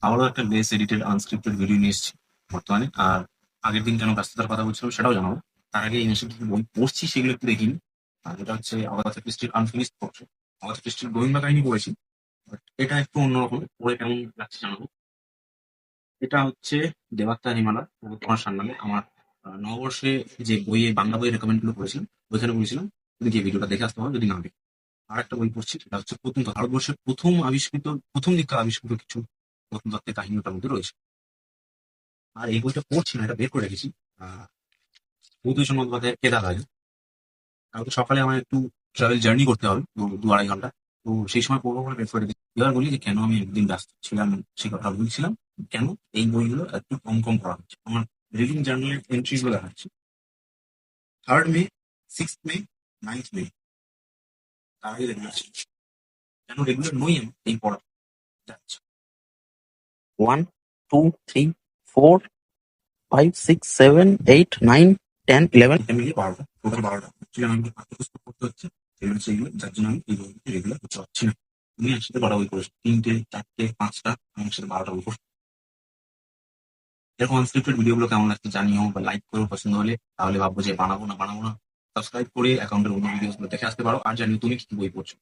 আবারও একটা less edited unscripted video নিয়ে এসেছি বর্তমানে। আর আগের দিন কেন ব্যস্ততার কথা বলছিলাম সেটাও জানাবো। তার আগে এই মাসে কি বই পড়ছি সেগুলো একটু দেখিনি। আর যেটা হচ্ছে অগাথা ক্রিস্টির আনফিনিশড পোর্ট্রেট। অগাথা ক্রিস্টির গোয়েন্দা কাহিনী পড়েছি, বাট এটা একটু অন্যরকম, পড়ে কেমন লাগছে জানাবো। এটা হচ্ছে দেবাত্মা হিমালয় ও তোমার সান্নালে আমার নববর্ষে যে বইয়ে বাংলা বইয়ের রেকমেন্ড গুলো করেছিলাম ওইখানে বলেছিলাম তুমি যে ভিডিওটা দেখে আসতে হবে যদি না দেখো। আর একটা বই পড়ছি সেটা হচ্ছে প্রত্নতত্ত্ব, ভারতবর্ষের প্রথম দিককার আবিষ্কৃত কিছু প্রত্নতত্ত্বের কাহিনী ওটার মধ্যে রয়েছে। আর এই বইটা পড়ছি না, এটা বের করে রেখেছি। আহ ভূতভূষণ বন্দ্যোপাধ্যায়ের কেদারহারি। কালকে সকালে আমার একটু ট্রাভেল জার্নি করতে হবে, দু আড়াই ঘন্টা। তো সেই সময় পড়বো বলে বের করে রেখেছি। এবার বলি যে কেন আমি একদিন ব্যস্ত ছিলাম, সে কথা বলছিলাম। কেন এই বইগুলো একটু কম কম পড়া হচ্ছে আমার। রিডিং জার্নালের এন্ট্রি গুলো দেখাচ্ছি 3 মে, 6 মে, 9 মে। তার আগে রেগুলার ছিল। কেন রেগুলার নই আমি এই পড়া যাচ্ছে 1 2 3 4 5 6 7 8 9 10 11 এটা মিলিয়ে 12টা, টোটাল 12টা। অ্যাকচুয়ালি আমার কিছু পাঠ্যপুস্তক পড়তে হচ্ছে, সেগুলো হচ্ছে এগুলো, যার জন্য আমি এই বইগুলো রেগুলার করতে পারছি না। তুমি একসাথে কটা বই পড়েছো, 3টে 4টে 5টা, আমি একসাথে 12টা বই পড়ছি। এরকম আনস্ক্রিপ্টেড ভিডিওগুলো কেমন লাগছে জানিও, বা লাইক করো পছন্দ হলে। তাহলে ভাববো যে বানাবো না। সাবস্ক্রাইব করে অ্যাকাউন্টের অন্য ভিডিওস গুলো দেখে আসতে পারো। আর জানিও তুমি কি কি বই পড়ছো।